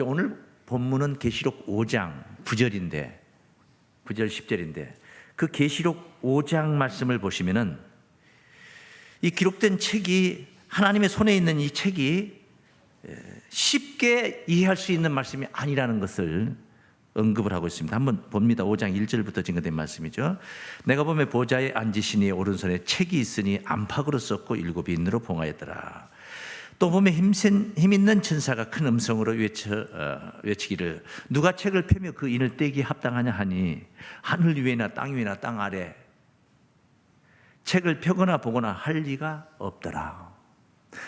오늘 본문은 계시록 5장 9절인데 9절 10절인데 그 계시록 5장 말씀을 보시면은 이 기록된 책이 하나님의 손에 있는 이 책이 쉽게 이해할 수 있는 말씀이 아니라는 것을 언급을 하고 있습니다. 한번 봅니다. 5장 1절부터 증거된 말씀이죠. 내가 보면 보좌에 앉으시니 오른손에 책이 있으니 안팎으로 썼고 7이 인으로 봉하였더라. 또 보면 힘 있는 천사가 큰 음성으로 외치기를 누가 책을 펴며 그 인을 떼기 합당하냐 하니 하늘 위에나 땅 위나 땅 아래 책을 펴거나 보거나 할 리가 없더라.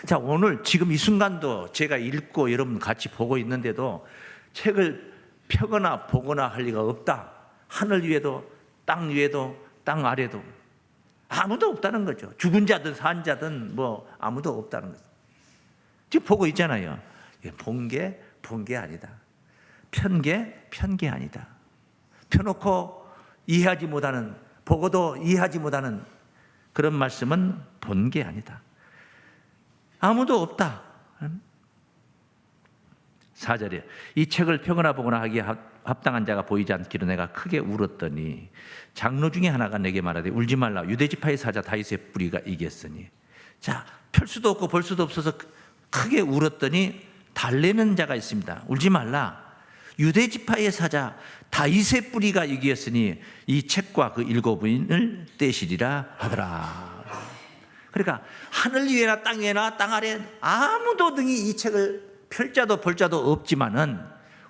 자, 오늘 지금 이 순간도 제가 읽고 여러분 같이 보고 있는데도 책을 펴거나 보거나 할 리가 없다. 하늘 위에도 땅 위에도 땅 아래도 아무도 없다는 거죠. 죽은 자든 산 자든 뭐 아무도 없다는 거죠. 지금 보고 있잖아요. 본 게 아니다. 편 게 아니다. 펴놓고 이해하지 못하는, 보고도 이해하지 못하는 그런 말씀은 본 게 아니다. 아무도 없다. 4절에 이 책을 펴거나 보거나 하기에 합당한 자가 보이지 않기로 내가 크게 울었더니 장로 중에 하나가 내게 말하되 울지 말라. 유대지파의 사자 다윗의 뿌리가 이겼으니. 자, 펼 수도 없고 볼 수도 없어서 크게 울었더니 달래는 자가 있습니다. 울지 말라. 유대지파의 사자 다윗의 뿌리가 이겼으니 이 책과 그 7인을 떼시리라 하더라. 그러니까 하늘 위에나 땅 위에나 땅 아래 아무도 능히 이 책을 펼 자도 볼 자도 없지만은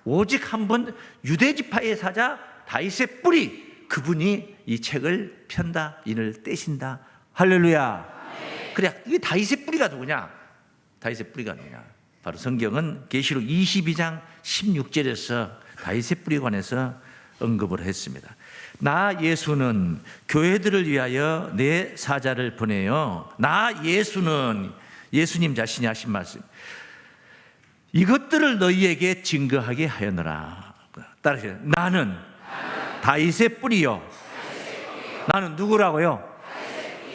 오직 한 분 유대지파의 사자 다윗의 뿌리, 그분이 이 책을 편다, 인을 떼신다. 할렐루야. 그래, 이 다윗의 뿌리가 누구냐? 다윗의 뿌리가 누구냐? 바로 성경은 계시록 22장 16절에서 다윗의 뿌리에 관해서 언급을 했습니다. 나 예수는 교회들을 위하여 내 사자를 보내요. 나 예수는 예수님 자신이 하신 말씀. 이것들을 너희에게 증거하게 하였노라. 따라하세요. 나는 다윗의 뿌리요. 나는 누구라고요?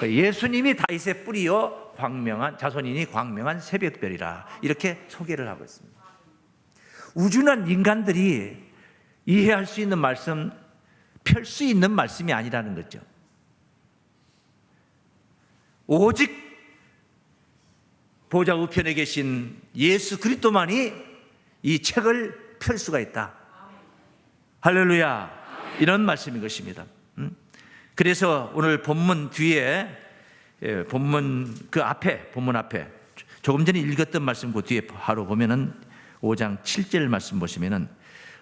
예수님이 다윗의 뿌리요 광명한 자손이니 광명한 새벽별이라. 이렇게 소개를 하고 있습니다. 우준한 인간들이 이해할 수 있는 말씀, 펼 수 있는 말씀이 아니라는 거죠. 오직 보좌 우편에 계신 예수 그리스도만이 이 책을 펼 수가 있다. 할렐루야. 이런 말씀인 것입니다. 그래서 오늘 본문 뒤에 본문 앞에 조금 전에 읽었던 말씀 그 뒤에 바로 보면은 5장 7절 말씀 보시면은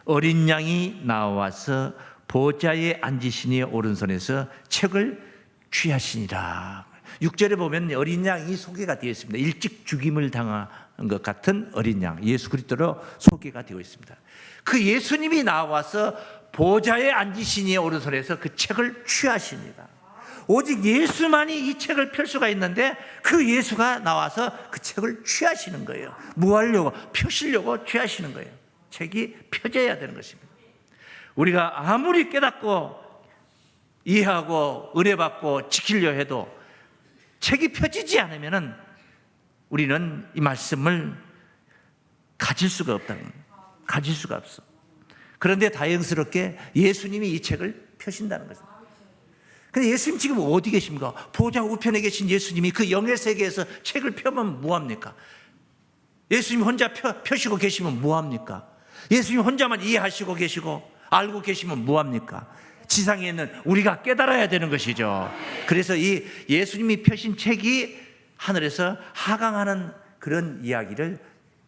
어린 양이 나와서 보좌에 앉으시니 오른손에서 책을 취하시니라. 6절에 보면 어린 양이 소개가 되어 있습니다. 일찍 죽임을 당한 것 같은 어린 양, 예수 그리스도로 소개가 되어 있습니다. 그 예수님이 나와서 보좌에 앉으시니 오른손에서 그 책을 취하십니다. 오직 예수만이 이 책을 펼 수가 있는데 그 예수가 나와서 그 책을 취하시는 거예요. 뭐 하려고? 펴시려고 취하시는 거예요. 책이 펴져야 되는 것입니다. 우리가 아무리 깨닫고 이해하고 은혜받고 지키려 해도 책이 펴지지 않으면 우리는 이 말씀을 가질 수가 없다는 거예요. 가질 수가 없어. 그런데 다행스럽게 예수님이 이 책을 펴신다는 거죠. 근데 예수님 지금 어디 계십니까? 보좌 우편에 계신 예수님이 그 영의 세계에서 책을 펴면 뭐합니까? 예수님 혼자 펴시고 계시면 뭐합니까? 예수님 혼자만 이해하시고 계시고 알고 계시면 뭐합니까? 지상에 있는 우리가 깨달아야 되는 것이죠. 그래서 이 예수님이 펴신 책이 하늘에서 하강하는 그런 이야기를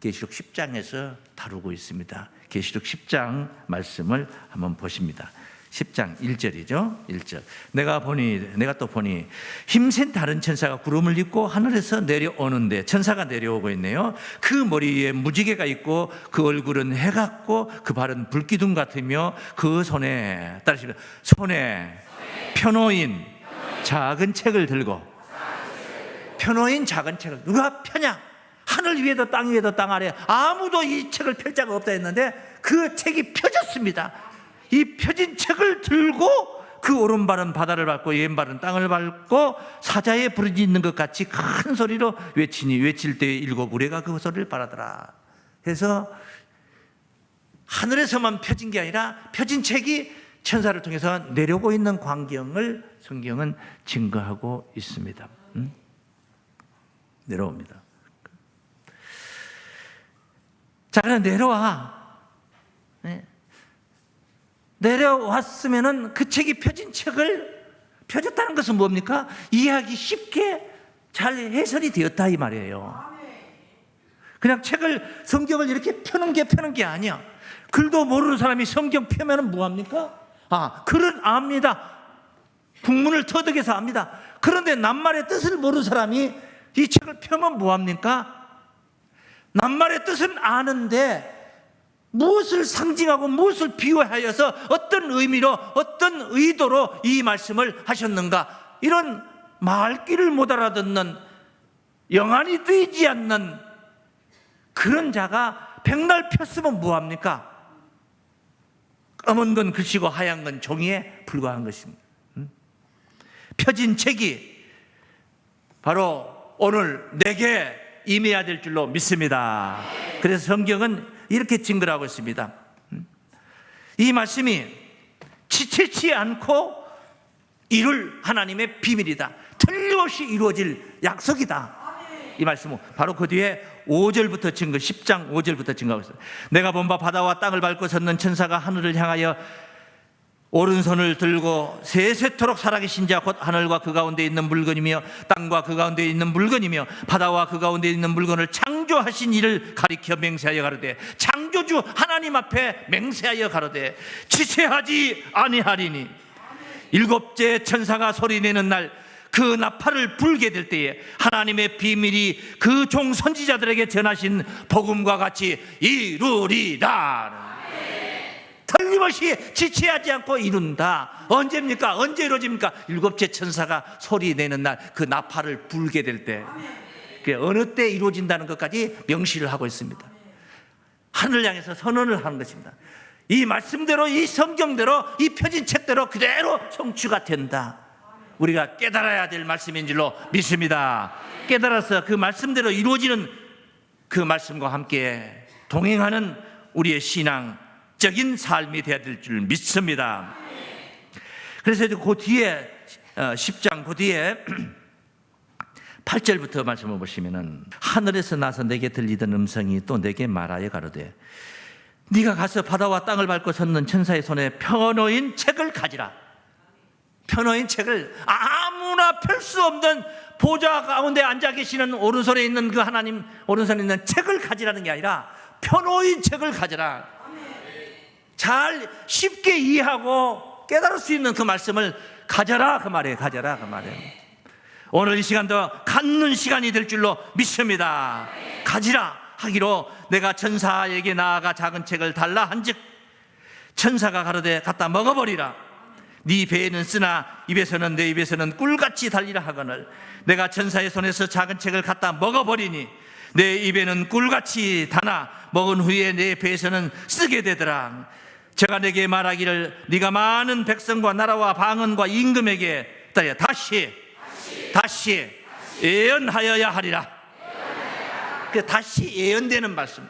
계시록 10장에서 다루고 있습니다. 계시록 10장 말씀을 한번 보십니다. 10장 1절이죠. 1절. 내가 또 보니 힘센 다른 천사가 구름을 입고 하늘에서 내려오는데 천사가 내려오고 있네요. 그 머리 위에 무지개가 있고 그 얼굴은 해 같고 그 발은 불기둥 같으며 그 손에 따르시면 손에 펴놓인 작은 책을 들고 펴놓인 작은 책을 누가 펴냐? 하늘 위에도 땅 위에도 땅 아래 아무도 이 책을 펼 자가 없다 했는데 그 책이 펴졌습니다. 이 펴진 책을 들고 그 오른발은 바다를 밟고 왼발은 땅을 밟고 사자의 부르짖는 것 같이 큰 소리로 외치니 외칠 때 7 우레가 그 소리를 바라더라. 그래서 하늘에서만 펴진 게 아니라 펴진 책이 천사를 통해서 내려오고 있는 광경을 성경은 증거하고 있습니다. 내려옵니다. 자, 그럼 내려와. 네. 내려왔으면은 그 책이 펴진 책을 펴졌다는 것은 뭡니까? 이해하기 쉽게 잘 해설이 되었다 이 말이에요. 그냥 책을, 성경을 이렇게 펴는 게 아니야. 글도 모르는 사람이 성경 펴면은 뭐합니까? 글은 압니다. 국문을 터득해서 압니다. 그런데 낱말의 뜻을 모르는 사람이 이 책을 펴면 뭐합니까? 낱말의 뜻은 아는데 무엇을 상징하고 무엇을 비유하여서 어떤 의미로 어떤 의도로 이 말씀을 하셨는가, 이런 말귀를 못 알아듣는, 영안이 뜨이지 않는 그런 자가 백날 폈으면 뭐합니까? 검은 건 글씨고 하얀 건 종이에 불과한 것입니다. 펴진 책이 바로 오늘 내게 임해야 될 줄로 믿습니다. 그래서 성경은 이렇게 증거하고 있습니다. 이 말씀이 지체치 않고 이룰 하나님의 비밀이다. 틀림없이 이루어질 약속이다. 이 말씀은 바로 그 뒤에 5절부터 증거, 10장 5절부터 증거하고 있어요. 내가 본 바 바다와 땅을 밟고 섰는 천사가 하늘을 향하여 오른손을 들고 세세토록 살아계신 자 곧 하늘과 그 가운데 있는 물건이며 땅과 그 가운데 있는 물건이며 바다와 그 가운데 있는 물건을 창조하신 이를 가리켜 맹세하여 가로되, 창조주 하나님 앞에 맹세하여 가로되 지체하지 아니하리니, 일곱째 천사가 소리내는 날 그 나팔을 불게 될 때에 하나님의 비밀이 그 종 선지자들에게 전하신 복음과 같이 이루리라. 틀림없이 지체하지 않고 이룬다. 언제입니까? 언제 이루어집니까? 일곱째 천사가 소리내는 날 그 나팔을 불게 될 때, 어느 때 이루어진다는 것까지 명시를 하고 있습니다. 하늘을 향해서 선언을 하는 것입니다. 이 말씀대로, 이 성경대로, 이 펴진 책대로 그대로 성취가 된다. 우리가 깨달아야 될 말씀인 줄로 믿습니다. 깨달아서 그 말씀대로 이루어지는 그 말씀과 함께 동행하는 우리의 신앙적인 삶이 되어야 될 줄 믿습니다. 그래서 그 뒤에 10장 그 뒤에 8절부터 말씀을 보시면은, 하늘에서 나서 내게 들리던 음성이 또 내게 말하여 가로되, 네가 가서 바다와 땅을 밟고 섰는 천사의 손에 펴놓인 책을 가지라. 펴놓인 책을, 아무나 펼 수 없는 보좌 가운데 앉아 계시는 오른손에 있는 그 하나님 오른손에 있는 책을 가지라는 게 아니라 펴놓인 책을 가지라. 잘 쉽게 이해하고 깨달을 수 있는 그 말씀을 가져라 그 말이에요. 가져라 그 말이에요. 오늘 이 시간도 갖는 시간이 될 줄로 믿습니다. 가지라 하기로 내가 천사에게 나아가 작은 책을 달라 한즉 천사가 가로되 갖다 먹어버리라. 네 배에는 쓰나 입에서는, 내 입에서는 꿀같이 달리라 하거늘 내가 천사의 손에서 작은 책을 갖다 먹어버리니 내 입에는 꿀같이 다나 먹은 후에 내 배에서는 쓰게 되더라. 제가 내게 말하기를 네가 많은 백성과 나라와 방언과 임금에게 다시 예언하여야 하리라. 다시 예언되는 말씀,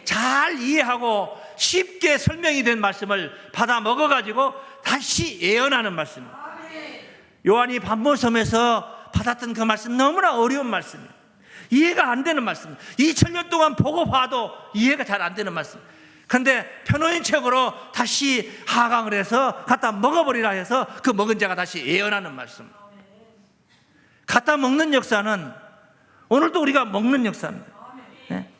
잘 이해하고 쉽게 설명이 된 말씀을 받아 먹어가지고 다시 예언하는 말씀. 요한이 반모섬에서 받았던 그 말씀, 너무나 어려운 말씀이에요. 이해가 안 되는 말씀, 2000년 동안 보고 봐도 이해가 잘 안 되는 말씀. 그런데 펴놓인 책으로 다시 하강을 해서 갖다 먹어버리라 해서 그 먹은 자가 다시 예언하는 말씀. 갖다 먹는 역사는 오늘도 우리가 먹는 역사입니다. 네?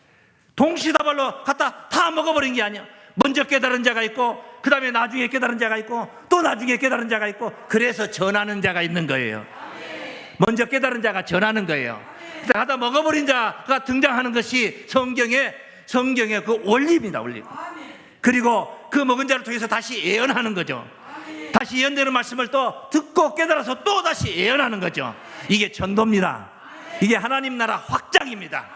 동시다발로 갖다 다 먹어버린 게 아니야. 먼저 깨달은 자가 있고, 그 다음에 나중에 깨달은 자가 있고, 또 나중에 깨달은 자가 있고, 그래서 전하는 자가 있는 거예요. 먼저 깨달은 자가 전하는 거예요. 갖다 먹어버린 자가 등장하는 것이 성경의 그 원리입니다. 원리. 그리고 그 먹은 자를 통해서 다시 예언하는 거죠. 다시 예언되는 말씀을 또 듣고 깨달아서 또 다시 예언하는 거죠. 이게 전도입니다. 이게 하나님 나라 확장입니다.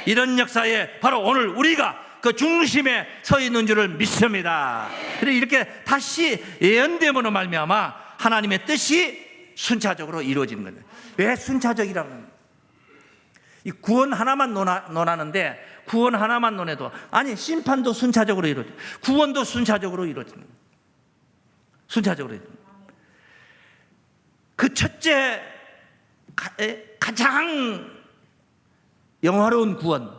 이런 역사에 바로 오늘 우리가 그 중심에 서 있는 줄을 믿습니다. 그래서 이렇게 다시 예언됨으로 말미암아 하나님의 뜻이 순차적으로 이루어지는 거예요. 왜 순차적이라고 합니까? 이 구원 하나만 논하는데 구원 하나만 논해도 아니 심판도 순차적으로 이루어져, 구원도 순차적으로 이루어집니다. 순차적으로 이루어집니다. 그 첫째 가장 영화로운 구원,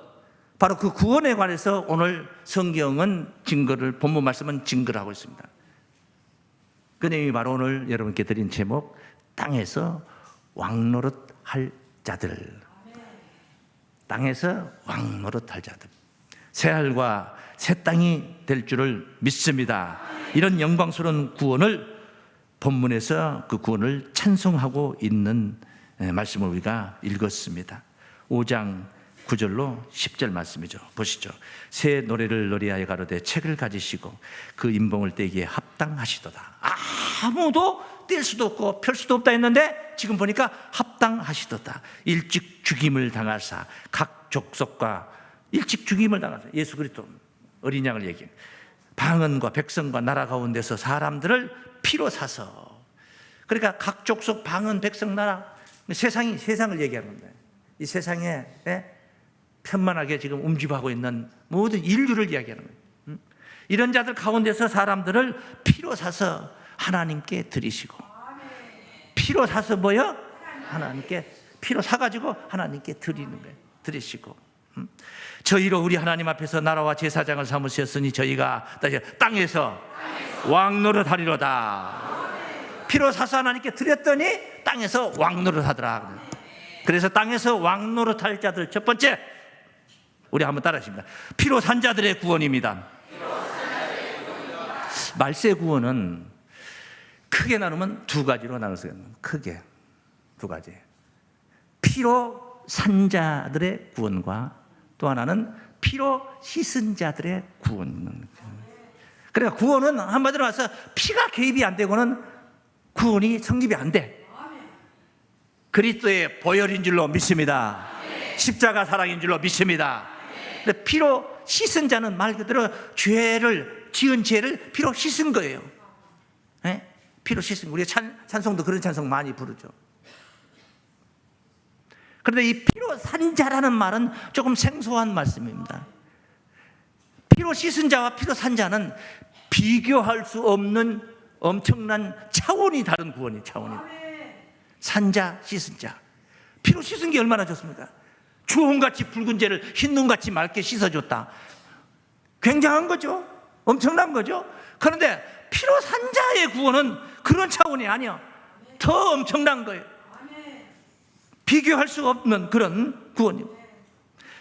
바로 그 구원에 관해서 오늘 성경은 증거를, 본문 말씀은 증거를 하고 있습니다. 그 내용이 바로 오늘 여러분께 드린 제목, 땅에서 왕노릇할 자들. 땅에서 왕노릇할 자들. 새 하늘과 새 땅이 될 줄을 믿습니다. 이런 영광스러운 구원을 본문에서 그 구원을 찬송하고 있는 말씀을 우리가 읽었습니다. 5장 9절로 10절 말씀이죠. 보시죠. 새 노래를 노래하여 가로되 책을 가지시고 그 인봉을 떼기에 합당하시도다. 아무도 뗄 수도 없고 펼 수도 없다 했는데 지금 보니까 합당하시도다. 일찍 죽임을 당하사 각 족속과 일찍 죽임을 당하사, 예수 그리스도 어린 양을 얘기해요. 방언과 백성과 나라 가운데서 사람들을 피로 사서, 그러니까 각 족속, 방언, 백성, 나라, 세상을 얘기하는 건데, 이 세상에 편만하게 지금 움직이고 있는 모든 인류를 이야기하는 거예요. 이런 자들 가운데서 사람들을 피로 사서 하나님께 드리시고, 피로 사서 뭐요? 하나님께 피로 사가지고 하나님께 드리는 거예요. 드리시고, 저희로 우리 하나님 앞에서 나라와 제사장을 삼으셨으니 저희가 땅에서 왕노릇하리로다. 피로 사서 하나님께 드렸더니 땅에서 왕노릇하더라. 그래서 땅에서 왕노릇할 자들, 첫 번째 우리 한번 따라하십니다. 피로 산 자들의 구원입니다. 말세 구원은 크게 나누면 두 가지로 나눠서요. 크게 두 가지. 피로 산 자들의 구원과 또 하나는 피로 씻은 자들의 구원. 그러니까 구원은 한마디로 해서 피가 개입이 안 되고는 구원이 성립이 안 돼. 그리스도의 보혈인 줄로 믿습니다. 십자가 사랑인 줄로 믿습니다. 근데 피로 씻은 자는 말 그대로 지은 죄를 피로 씻은 거예요. 네? 피로 씻은, 우리가 찬송도 그런 찬송 많이 부르죠. 그런데 이 피로 산 자라는 말은 조금 생소한 말씀입니다. 피로 씻은 자와 피로 산 자는 비교할 수 없는 엄청난 차원이 다른 구원이에요. 차원이. 산자, 씻은 자. 피로 씻은 게 얼마나 좋습니까? 주홍같이 붉은 죄를 흰눈같이 맑게 씻어줬다. 굉장한 거죠. 엄청난 거죠. 그런데 피로 산 자의 구원은 그런 차원이 아니야. 더 엄청난 거예요. 비교할 수 없는 그런 구원입니다.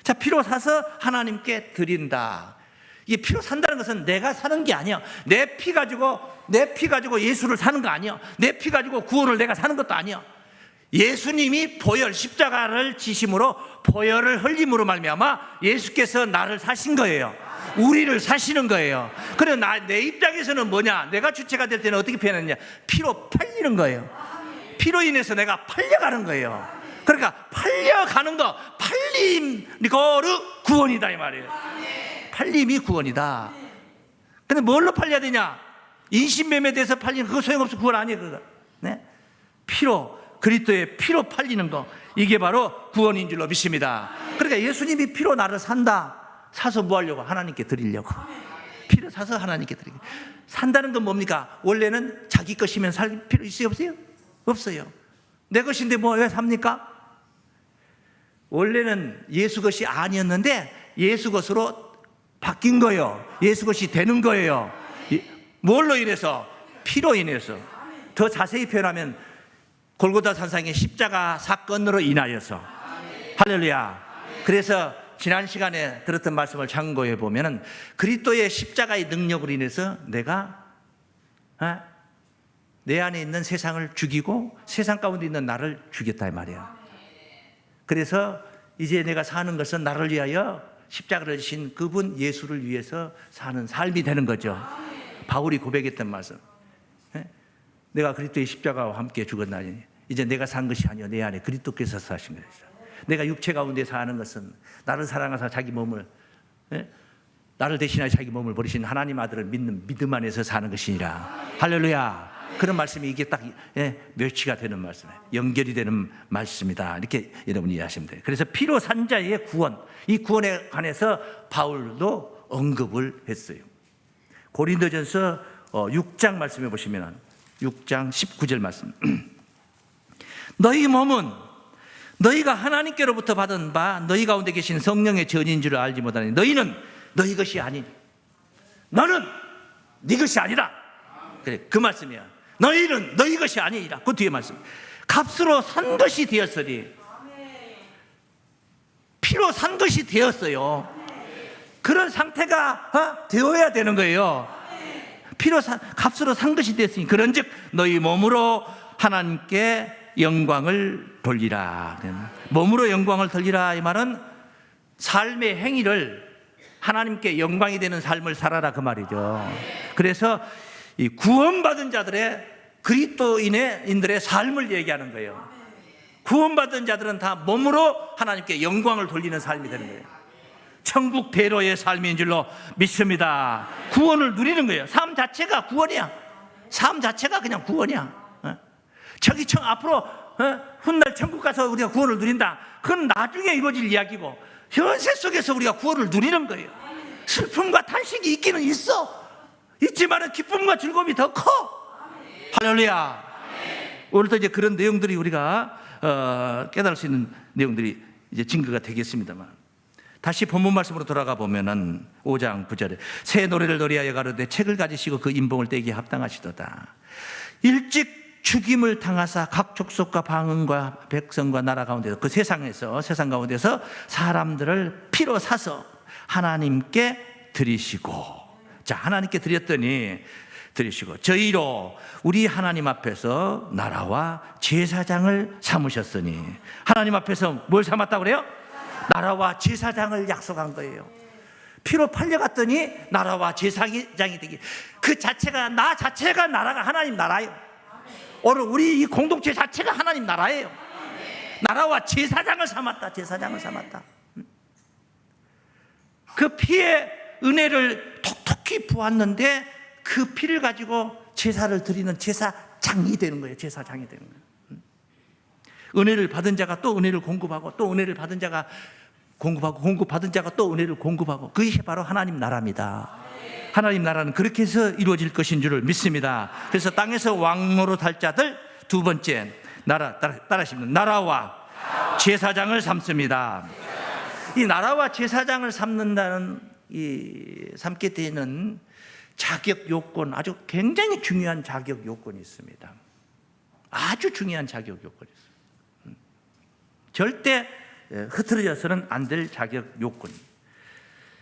자, 피로 사서 하나님께 드린다. 이게 피로 산다는 것은 내가 사는 게 아니야. 내 피 가지고 예수를 사는 거 아니야. 내 피 가지고 구원을 내가 사는 것도 아니야. 예수님이 보혈, 십자가를 지심으로 보혈을 흘림으로 말미암아 예수께서 나를 사신 거예요. 우리를 사시는 거예요. 그래, 내 입장에서는 뭐냐? 내가 주체가 될 때는 어떻게 표현했냐? 피로 팔리는 거예요. 피로 인해서 내가 팔려가는 거예요. 그러니까 팔려가는 거, 팔림 이거를 구원이다 이 말이에요. 팔림이 구원이다. 근데 뭘로 팔려야 되냐? 인신매매돼서 팔리는 그거 소용없어. 구원 아니에요. 그거. 네? 피로, 그리스도의 피로 팔리는 거, 이게 바로 구원인 줄로 믿습니다. 그러니까 예수님이 피로 나를 사서 뭐 하려고? 하나님께 드리려고. 피를 사서 하나님께 드리고. 산다는 건 뭡니까? 원래는 자기 것이면 살 필요 있어요? 없어요? 없어요. 내 것인데 뭐 왜 삽니까? 원래는 예수 것이 아니었는데 예수 것으로 바뀐 거예요. 예수 것이 되는 거예요. 뭘로 인해서? 피로 인해서. 더 자세히 표현하면 골고다 산상의 십자가 사건으로 인하여서. 할렐루야. 그래서 지난 시간에 들었던 말씀을 참고해 보면은 그리스도의 십자가의 능력으로 인해서 내가 내 안에 있는 세상을 죽이고 세상 가운데 있는 나를 죽였다 이 말이야. 그래서 이제 내가 사는 것은 나를 위하여 십자가를 지신 그분 예수를 위해서 사는 삶이 되는 거죠. 바울이 고백했던 말씀. 내가 그리스도의 십자가와 함께 죽었나니 이제 내가 산 것이 아니요 내 안에 그리스도께서 사신 것이다. 내가 육체 가운데 사는 것은 나를 사랑하사 자기 몸을 나를 대신하여 자기 몸을 버리신 하나님 아들을 믿는 믿음 안에서 사는 것이니라. 할렐루야. 그런 말씀이 이게 딱 멸치가 되는 말씀이에요. 연결이 되는 말씀이다. 이렇게 여러분이 이해하시면 돼요. 그래서 피로 산 자의 구원, 이 구원에 관해서 바울도 언급을 했어요. 고린도전서 6장 말씀해 보시면 6장 19절 말씀. 너희 몸은 너희가 하나님께로부터 받은 바 너희 가운데 계신 성령의 전인 줄 알지 못하니 너희는 너희 것이 아니니 너는 네 것이 아니다. 그래, 그 말씀이야. 너희는 너희 것이 아니라. 그 뒤에 말씀. 값으로 산 것이 되었으니. 피로 산 것이 되었어요. 그런 상태가 되어야 되는 거예요. 값으로 산 것이 되었으니 그런즉 너희 몸으로 하나님께 영광을 돌리라. 몸으로 영광을 돌리라. 이 말은 삶의 행위를 하나님께 영광이 되는 삶을 살아라 그 말이죠. 그래서 이 구원받은 자들의 그리스도인들의 삶을 얘기하는 거예요. 구원받은 자들은 다 몸으로 하나님께 영광을 돌리는 삶이 되는 거예요. 천국 대로의 삶인 줄로 믿습니다. 구원을 누리는 거예요. 삶 자체가 구원이야. 삶 자체가 그냥 구원이야. 저기 앞으로 훗날 천국 가서 우리가 구원을 누린다. 그건 나중에 이루어질 이야기고 현세 속에서 우리가 구원을 누리는 거예요. 슬픔과 탄식이 있기는 있지만 기쁨과 즐거움이 더 커. 할렐루야. 오늘도 이제 그런 내용들이 우리가 깨달을 수 있는 내용들이 이제 증거가 되겠습니다만, 다시 본문 말씀으로 돌아가 보면은 5장 9절에 새 노래를 노래하여 가로되 책을 가지시고 그 인봉을 떼기에 합당하시도다. 일찍 죽임을 당하사 각 족속과 방언과 백성과 나라 가운데서 그 세상 가운데서 사람들을 피로 사서 하나님께 드리시고, 자, 하나님께 드리시고 저희로 우리 하나님 앞에서 나라와 제사장을 삼으셨으니. 하나님 앞에서 뭘 삼았다고 그래요? 나라와 제사장을 약속한 거예요. 피로 팔려갔더니 나라와 제사장이 되기. 그 자체가, 나 자체가 나라가 하나님 나라예요. 오늘 우리 이 공동체 자체가 하나님 나라예요. 나라와 제사장을 삼았다. 제사장을 삼았다. 그 피의 은혜를 톡톡히 부었는데 그 피를 가지고 제사를 드리는 제사장이 되는 거예요. 제사장이 되는 거예요. 은혜를 받은 자가 또 은혜를 공급하고, 또 은혜를 받은 자가 공급하고, 공급받은 자가 또 은혜를 공급하고, 그것이 바로 하나님 나라입니다. 하나님 나라는 그렇게 해서 이루어질 것인 줄을 믿습니다. 그래서 땅에서 왕노릇 할 자들, 두 번째 따라하시면 나라와 제사장을 삼습니다. 이 나라와 제사장을 삼게 되는 자격 요건, 아주 굉장히 중요한 자격 요건이 있습니다. 아주 중요한 자격 요건이 있습니다. 절대 흐트러져서는 안 될 자격 요건.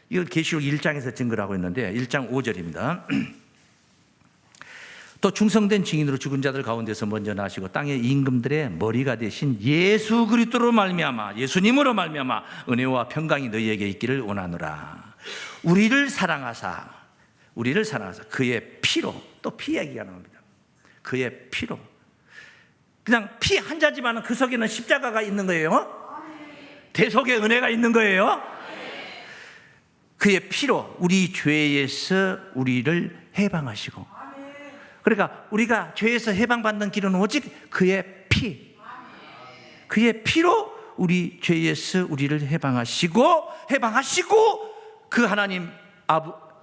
이거 계시록 1장에서 증거를 하고 있는데 1장 5절입니다. 또 충성된 증인으로 죽은 자들 가운데서 먼저 나시고 땅의 임금들의 머리가 되신 예수 그리스도로 말미암아, 예수님으로 말미암아 은혜와 평강이 너희에게 있기를 원하노라. 우리를 사랑하사 그의 피로, 또 피 얘기가 나옵니다. 그의 피로. 그냥 피 한 자지만 그 속에는 십자가가 있는 거예요. 대속의 은혜가 있는 거예요. 그의 피로 우리 죄에서 우리를 해방하시고, 그러니까 우리가 죄에서 해방받는 길은 오직 그의 피, 그의 피로 우리 죄에서 우리를 해방하시고 그 하나님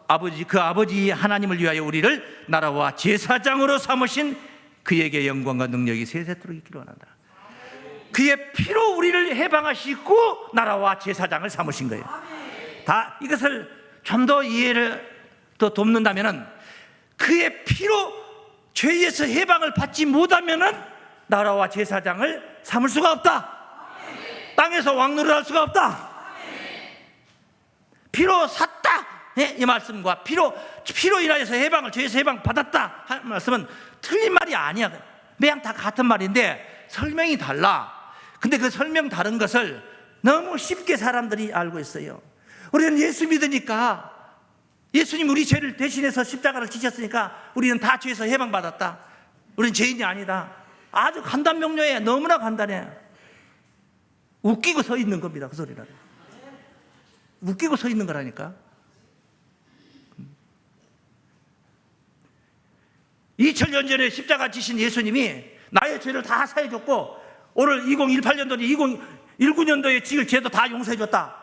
아버지 하나님을 위하여 우리를 나라와 제사장으로 삼으신 그에게 영광과 능력이 세세토록 있기를 원한다. 그의 피로 우리를 해방하시고 나라와 제사장을 삼으신 거예요. 다 이것을 좀 더 이해를 더 돕는다면은, 그의 피로 죄에서 해방을 받지 못하면은 나라와 제사장을 삼을 수가 없다. 땅에서 왕노릇 할 수가 없다. 피로 샀다, 이 말씀과 피로 인하여서 죄에서 해방 받았다 하는 말씀은 틀린 말이 아니야. 매양 다 같은 말인데 설명이 달라. 근데 그 설명 다른 것을 너무 쉽게 사람들이 알고 있어요. 우리는 예수 믿으니까, 예수님 우리 죄를 대신해서 십자가를 지셨으니까 우리는 다 죄에서 해방받았다, 우리는 죄인이 아니다. 아주 간단명료해. 너무나 간단해. 웃기고 서 있는 겁니다. 그 소리는 웃기고 서 있는 거라니까. 2000년 전에 십자가 지신 예수님이 나의 죄를 다 사해줬고 오늘 2018년도니 2019년도에 지을 죄도 다 용서해줬다.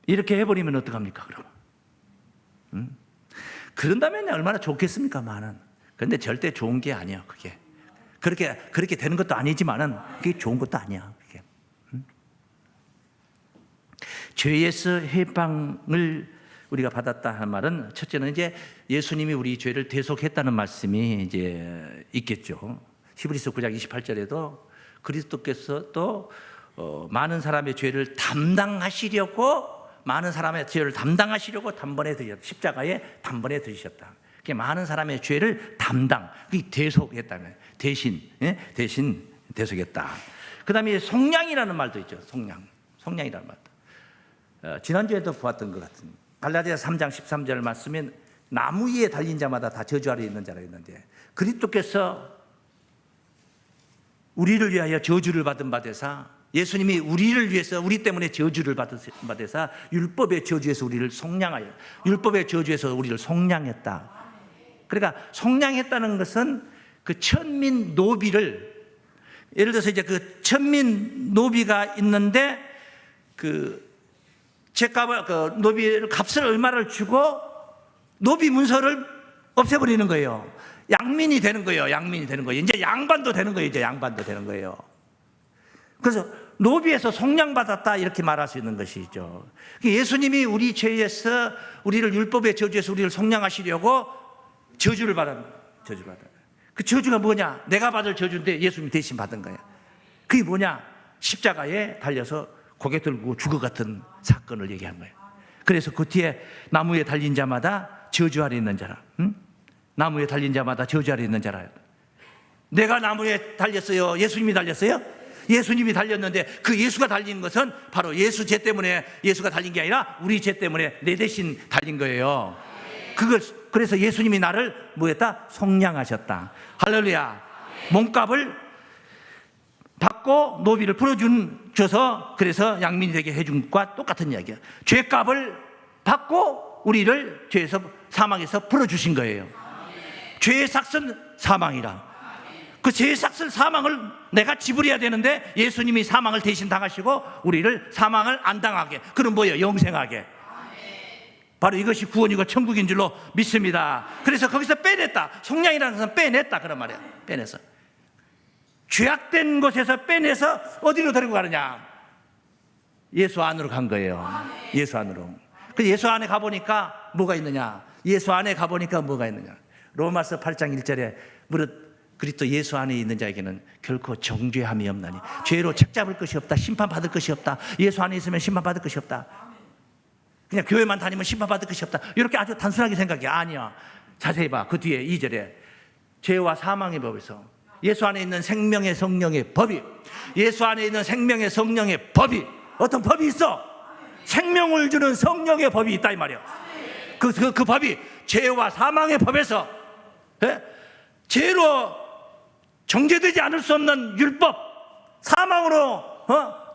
이렇게 해버리면 어떡합니까 그럼? 그런다면 얼마나 좋겠습니까만은. 그런데 절대 좋은 게 아니야 그게. 그렇게 되는 것도 아니지만은 그게 좋은 것도 아니야 그게. 죄에서 해방을 우리가 받았다 하는 말은 첫째는 이제 예수님이 우리 죄를 대속했다는 말씀이 이제 있겠죠. 히브리서 9장 28절에도 그리스도께서 또 많은 사람의 죄를 담당하시려고 단번에 드셨다. 십자가에 단번에 드셨다. 많은 사람의 죄를 그게 대속했다면 대신 대속했다. 그다음에 속량이라는 말도 있죠. 속량이라는 말도. 지난주에도 보았던 것 같은 갈라디아서 3장 13절 말씀에 나무 위에 달린 자마다 다 저주 아래 있는 자라 했는데 그리스도께서 우리를 위하여 저주를 받은 바 되사 예수님이 우리를 위해서 우리 때문에 저주를 받은 바 되사 율법의 저주에서 우리를 속량하여 율법의 저주에서 우리를 속량했다. 그러니까 속량했다는 것은 그 천민 노비를 예를 들어서 이제 그 천민 노비가 있는데 그 노비 값을 얼마를 주고 노비 문서를 없애버리는 거예요. 양민이 되는 거예요. 이제 양반도 되는 거예요. 그래서 노비에서 속량받았다 이렇게 말할 수 있는 것이죠. 예수님이 우리 죄에서 우리를 율법의 저주에서 우리를 속량하시려고 저주를 받은 거예요. 그 저주가 뭐냐? 내가 받을 저주인데 예수님이 대신 받은 거예요. 그게 뭐냐? 십자가에 달려서 고개 들고 죽어 같은 사건을 얘기한 거예요. 그래서 그 뒤에 나무에 달린 자마다 저주 아래 있는 자라. 나무에 달린 자마다 저주 아래 있는 자라. 내가 나무에 달렸어요? 예수님이 달렸어요? 예수님이 달렸는데 그 예수가 달린 것은 바로 예수 죄 때문에 예수가 달린 게 아니라 우리 죄 때문에 내 대신 달린 거예요. 그래서 예수님이 나를 뭐했다? 속량하셨다. 할렐루야. 몸값을 받고 노비를 풀어줘서 그래서 양민이 되게 해준 것과 똑같은 이야기야. 죄값을 받고 우리를 죄에서 사망에서 풀어주신 거예요. 죄의 삭은 사망이라. 그 죄의 삭은 사망을 내가 지불해야 되는데 예수님이 사망을 대신 당하시고 우리를 사망을 안 당하게. 그럼 뭐예요? 영생하게. 바로 이것이 구원이고 천국인 줄로 믿습니다. 그래서 거기서 빼냈다. 속량이라는 것은 빼냈다 그런 말이야. 빼내서 죄악된 곳에서 빼내서 어디로 데리고 가느냐? 예수 안으로 간 거예요. 예수 안으로. 그 예수 안에 가보니까 뭐가 있느냐? 로마서 8장 1절에 무릇 그리스도 예수 안에 있는 자에게는 결코 정죄함이 없나니 죄로 책잡을 것이 없다. 심판받을 것이 없다. 예수 안에 있으면 심판받을 것이 없다. 그냥 교회만 다니면 심판받을 것이 없다. 이렇게 아주 단순하게 생각해. 아니야. 자세히 봐. 그 뒤에 2절에 죄와 사망의 법에서 예수 안에 있는 생명의 성령의 법이 어떤 법이 있어. 생명을 주는 성령의 법이 있다 이 말이야. 그 법이 죄와 사망의 법에서 죄로 정죄되지 않을 수 없는 율법, 사망으로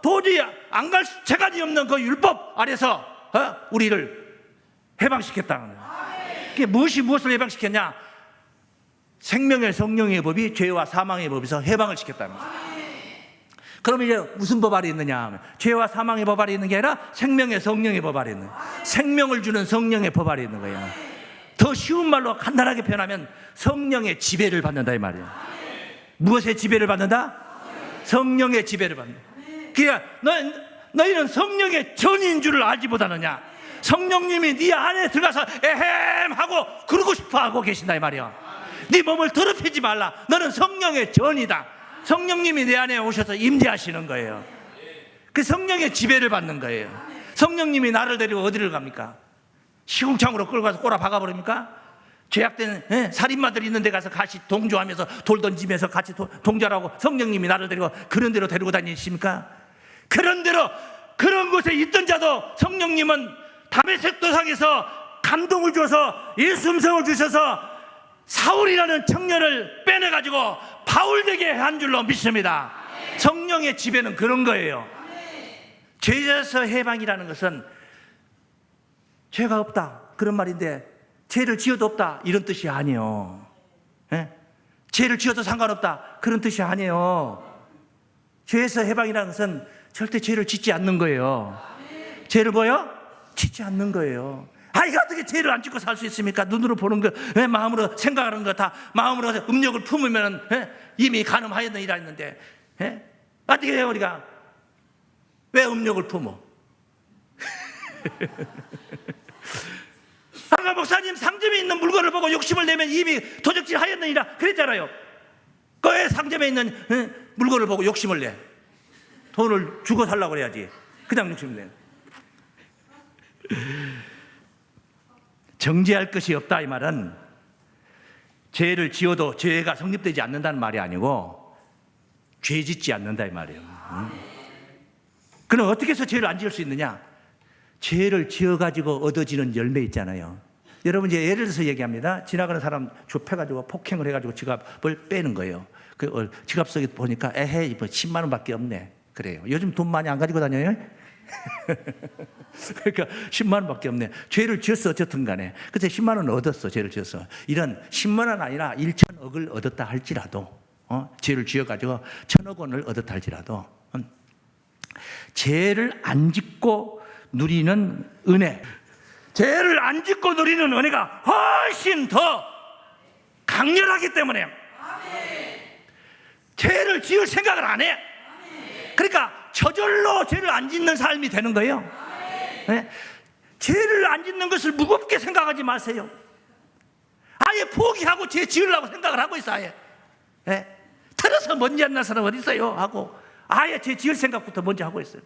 도저히 안 갈 재간이 없는 그 율법 아래서 우리를 해방시켰다는 거예요. 그게 무엇을 해방시켰냐? 생명의 성령의 법이 죄와 사망의 법에서 해방을 시켰다는 거예요. 그럼 이제 무슨 법 아래 있느냐? 죄와 사망의 법 아래 있는 게 아니라 생명의 성령의 법 아래 있는 거예요. 생명을 주는 성령의 법 아래 있는 거예요. 더 쉬운 말로 간단하게 표현하면 성령의 지배를 받는다 이 말이에요. 무엇의 지배를 받는다? 성령의 지배를 받는다. 그러니까 너희는 성령의 전인 줄을 알지 못하느냐? 성령님이 네 안에 들어가서 에헴 하고 그러고 싶어 하고 계신다 이 말이야. 네 몸을 더럽히지 말라. 너는 성령의 전이다. 성령님이 내 안에 오셔서 임재하시는 거예요. 그 성령의 지배를 받는 거예요. 성령님이 나를 데리고 어디를 갑니까? 시궁창으로 끌고 가서 꼬라 박아버립니까? 죄악된 살인마들이 있는 데 가서 같이 동조하면서 돌 던지면서 같이 동조하고 성령님이 나를 데리고 그런 데로 데리고 다니십니까? 그런 데로 그런 곳에 있던 자도 성령님은 다메섹 도상에서 감동을 줘서 예수 음성을 주셔서 사울이라는 청년을 빼내가지고 바울 되게 한 줄로 믿습니다. 성령의 지배는 그런 거예요. 죄에서 해방이라는 것은 죄가 없다. 그런 말인데 죄를 지어도 없다 이런 뜻이 아니에요. 예? 죄를 지어도 상관없다 그런 뜻이 아니에요. 죄에서 해방이라는 것은 절대 죄를 짓지 않는 거예요. 죄를 뭐요? 짓지 않는 거예요. 이거 어떻게 죄를 안 짓고 살 수 있습니까? 눈으로 보는 거, 마음으로 생각하는 거 다 마음으로 음욕을 품으면 이미 간음하였는 일이 있는데 어떻게 해요 우리가? 왜 음욕을 품어? 아까 목사님 상점에 있는 물건을 보고 욕심을 내면 이미 도적질 하였느니라 그랬잖아요. 왜 상점에 있는 물건을 보고 욕심을 내? 돈을 주고 살라고 그래야지. 그냥 욕심을 내. 정죄할 것이 없다 이 말은 죄를 지어도 죄가 성립되지 않는다는 말이 아니고 죄 짓지 않는다 이 말이에요. 그럼 어떻게 해서 죄를 안 지을 수 있느냐? 죄를 지어가지고 얻어지는 열매 있잖아요. 여러분 이제 예를 들어서 얘기합니다. 지나가는 사람 좁혀가지고 폭행을 해가지고 지갑을 빼는 거예요. 그 지갑 속에 보니까 에헤이 뭐 10만 원밖에 없네. 그래요. 요즘 돈 많이 안 가지고 다녀요? 그러니까 10만 원밖에 없네. 죄를 지었어 어쨌든 간에. 그때 10만 원 얻었어. 죄를 지었어. 이런 10만 원 아니라 1천억을 얻었다 할지라도 죄를 지어가지고 1,000억 원을 얻었다 할지라도 죄를 안 짓고 누리는 은혜, 죄를 안 짓고 누리는 은혜가 훨씬 더 강렬하기 때문에 죄를 지을 생각을 안 해. 그러니까 저절로 죄를 안 짓는 삶이 되는 거예요. 네? 죄를 안 짓는 것을 무겁게 생각하지 마세요. 아예 포기하고 죄 지으려고 생각을 하고 있어. 아예 틀어서 먼지 안 날 사람 어디 있어요 하고 아예 죄 지을 생각부터 먼저 하고 있어요.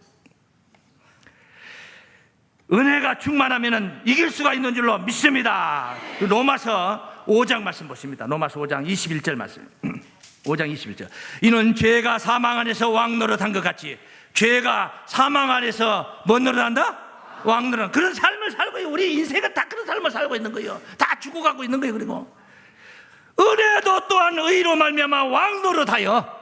은혜가 충만하면 이길 수가 있는 줄로 믿습니다. 로마서 5장 말씀 보십니다. 로마서 5장 21절 말씀. 5장 21절. 이는 죄가 사망 안에서 왕 노릇한 것 같이 죄가 사망 안에서 뭔 노릇한다? 왕 노릇. 그런 삶을 살고 있어요. 우리 인생은 다 그런 삶을 살고 있는 거예요. 다 죽어가고 있는 거예요. 그리고 은혜도 또한 의로 말미암아 왕 노릇하여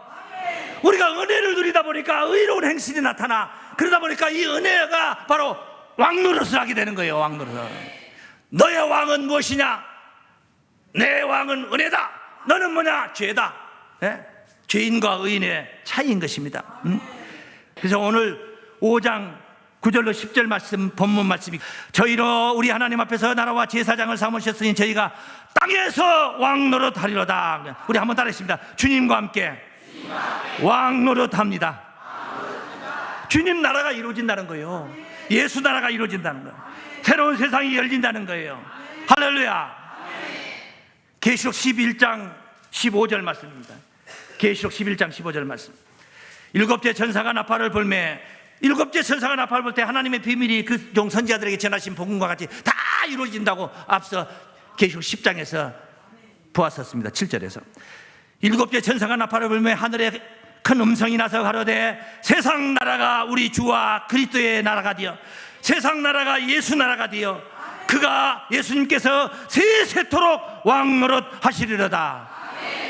우리가 은혜를 누리다 보니까 의로운 행실이 나타나. 그러다 보니까 이 은혜가 바로 왕 노릇을 하게 되는 거예요. 왕 노릇을. 너의 왕은 무엇이냐? 내 왕은 은혜다. 너는 뭐냐? 죄다. 죄인과 의인의 차이인 것입니다. 그래서 오늘 5장 9절로 10절 말씀, 본문 말씀이 저희로 우리 하나님 앞에서 나라와 제사장을 삼으셨으니 저희가 땅에서 왕 노릇하리로다. 우리 한번 따라했습니다. 주님과 함께 왕 노릇합니다. 주님 나라가 이루어진다는 거예요. 예수 나라가 이루어진다는 거예요. 새로운 세상이 열린다는 거예요. 할렐루야. 계시록 11장 15절 말씀입니다. 계시록 11장 15절 말씀. 일곱째 천사가 나팔을 불매 일곱째 천사가 나팔을 불 때 하나님의 비밀이 그 종 선지자들에게 전하신 복음과 같이 다 이루어진다고 앞서 계시록 10장에서 보았었습니다. 7절에서 일곱째 천사가 나팔을 불매 하늘에 큰 음성이 나서 가로되 세상 나라가 우리 주와 그리스도의 나라가 되어 세상 나라가 예수 나라가 되어 그가 예수님께서 세세토록 왕노릇 하시리로다.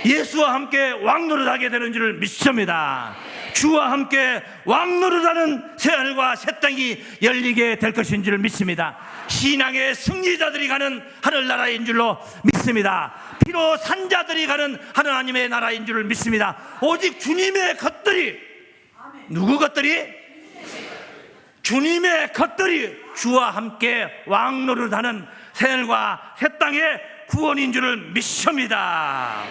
예수와 함께 왕노릇하게 되는 줄을 믿습니다. 주와 함께 왕노릇하는 새하늘과 새 땅이 열리게 될 것인 줄 믿습니다. 신앙의 승리자들이 가는 하늘나라인 줄로 믿습니다. 피로 산 자들이 가는 하나님의 나라인 줄을 믿습니다. 오직 주님의 것들이, 누구 것들이? 주님의 것들이 주와 함께 왕노릇하는 새하늘과 새 땅의 구원인 줄을 믿습니다.